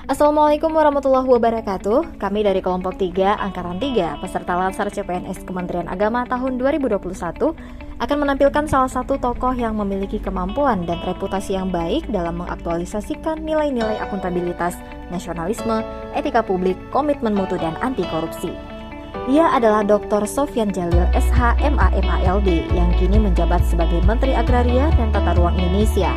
Assalamualaikum warahmatullahi wabarakatuh. Kami dari kelompok 3, Angkatan 3, peserta Lansar CPNS Kementerian Agama tahun 2021 akan menampilkan salah satu tokoh yang memiliki kemampuan dan reputasi yang baik dalam mengaktualisasikan nilai-nilai akuntabilitas, nasionalisme, etika publik, komitmen mutu, dan anti korupsi. Dia adalah Dr. Sofyan Djalil SH MAMALD yang kini menjabat sebagai Menteri Agraria dan Tata Ruang Indonesia.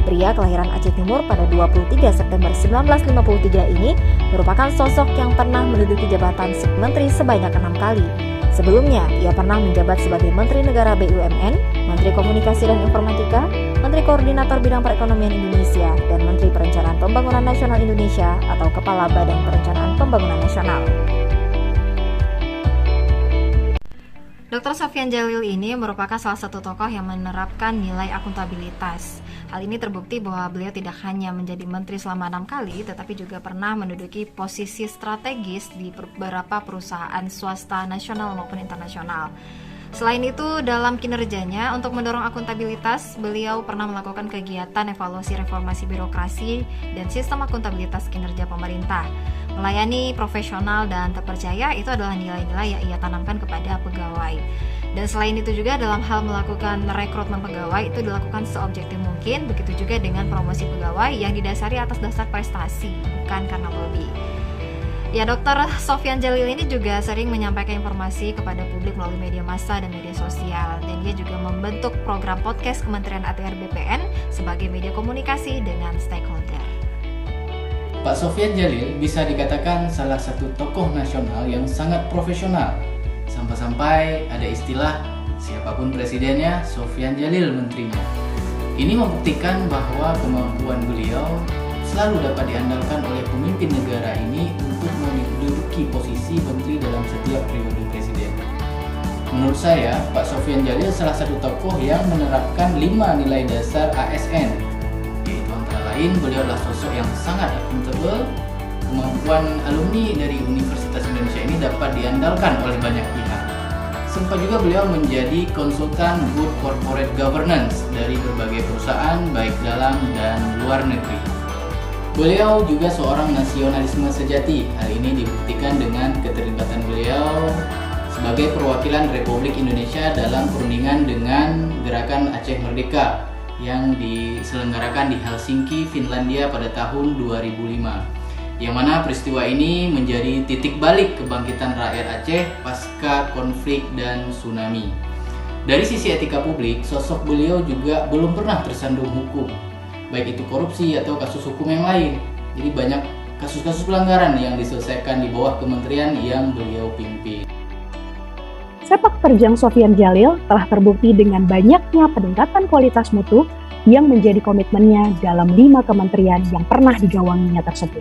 Pria kelahiran Aceh Timur pada 23 September 1953 ini merupakan sosok yang pernah menduduki jabatan menteri sebanyak 6 kali. Sebelumnya, ia pernah menjabat sebagai Menteri Negara BUMN, Menteri Komunikasi dan Informatika, Menteri Koordinator Bidang Perekonomian Indonesia, dan Menteri Perencanaan Pembangunan Nasional Indonesia atau Kepala Badan Perencanaan Pembangunan Nasional. Dr. Sofyan Djalil ini merupakan salah satu tokoh yang menerapkan nilai akuntabilitas. Hal ini terbukti bahwa beliau tidak hanya menjadi menteri selama 6 kali, tetapi juga pernah menduduki posisi strategis di beberapa perusahaan swasta nasional maupun internasional. Selain itu, dalam kinerjanya untuk mendorong akuntabilitas, beliau pernah melakukan kegiatan evaluasi reformasi birokrasi dan sistem akuntabilitas kinerja pemerintah. Melayani profesional dan terpercaya itu adalah nilai-nilai yang ia tanamkan kepada pegawai. Dan selain itu juga dalam hal melakukan rekrutmen pegawai itu dilakukan seobjektif mungkin, begitu juga dengan promosi pegawai yang didasari atas dasar prestasi, bukan karena lobby. Ya, Dr. Sofyan Djalil ini juga sering menyampaikan informasi kepada publik melalui media massa dan media sosial, dan dia juga membentuk program podcast Kementerian ATR BPN sebagai media komunikasi dengan stakeholder. Pak Sofyan Djalil bisa dikatakan salah satu tokoh nasional yang sangat profesional. Sampai-sampai ada istilah siapapun presidennya, Sofyan Djalil menterinya. Ini membuktikan bahwa kemampuan beliau selalu dapat diandalkan oleh pemimpin negara ini untuk menduduki posisi menteri dalam setiap periode presiden. Menurut saya, Pak Sofyan Djalil salah satu tokoh yang menerapkan 5 nilai dasar ASN. Antara lain, beliau adalah sosok yang sangat akuntabel. Kemampuan alumni dari Universitas Indonesia ini dapat diandalkan oleh banyak pihak. Sempat juga beliau menjadi konsultan Good Corporate Governance dari berbagai perusahaan baik dalam dan luar negeri. Beliau juga seorang nasionalisme sejati. Hal ini dibuktikan dengan keterlibatan beliau sebagai perwakilan Republik Indonesia dalam perundingan dengan Gerakan Aceh Merdeka yang diselenggarakan di Helsinki, Finlandia pada tahun 2005. Yang mana peristiwa ini menjadi titik balik kebangkitan rakyat Aceh pasca konflik dan tsunami. Dari sisi etika publik, sosok beliau juga belum pernah tersandung hukum, baik itu korupsi atau kasus hukum yang lain. Jadi banyak kasus-kasus pelanggaran yang diselesaikan di bawah kementerian yang beliau pimpin. Sepak terjang Sofyan Djalil telah terbukti dengan banyaknya peningkatan kualitas mutu yang menjadi komitmennya dalam 5 kementerian yang pernah digawanginya tersebut.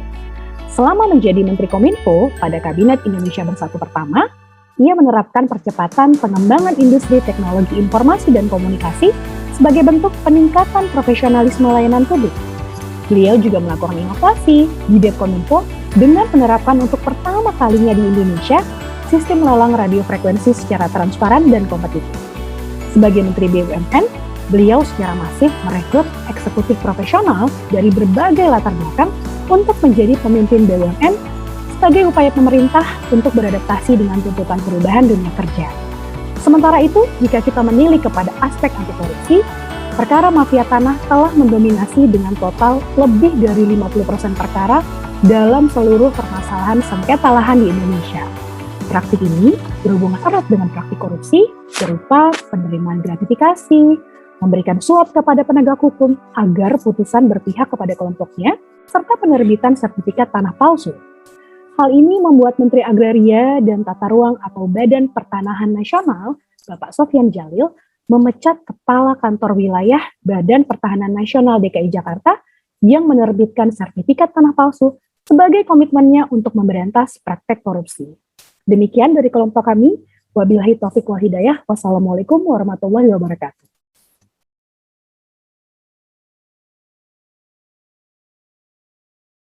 Selama menjadi Menteri Kominfo pada Kabinet Indonesia Bersatu pertama, ia menerapkan percepatan pengembangan industri teknologi informasi dan komunikasi sebagai bentuk peningkatan profesionalisme layanan publik. Beliau juga melakukan inovasi di Depkominfo dengan penerapan untuk pertama kalinya di Indonesia sistem lelang radio frekuensi secara transparan dan kompetitif. Sebagai Menteri BUMN, beliau secara masif merekrut eksekutif profesional dari berbagai latar belakang untuk menjadi pemimpin BUMN sebagai upaya pemerintah untuk beradaptasi dengan tuntutan perubahan dunia kerja. Sementara itu, jika kita menilik kepada aspek anti korupsi, perkara mafia tanah telah mendominasi dengan total lebih dari 50% perkara dalam seluruh permasalahan sengketa lahan di Indonesia. Praktik ini berhubungan erat dengan praktik korupsi berupa penerimaan gratifikasi, memberikan suap kepada penegak hukum agar putusan berpihak kepada kelompoknya, serta penerbitan sertifikat tanah palsu. Hal ini membuat Menteri Agraria dan Tata Ruang atau Badan Pertanahan Nasional, Bapak Sofyan Djalil, memecat Kepala Kantor Wilayah Badan Pertahanan Nasional DKI Jakarta yang menerbitkan sertifikat tanah palsu sebagai komitmennya untuk memberantas praktek korupsi. Demikian dari kelompok kami. Wabillahi taufiq wal hidayah. Wassalamualaikum warahmatullahi wabarakatuh.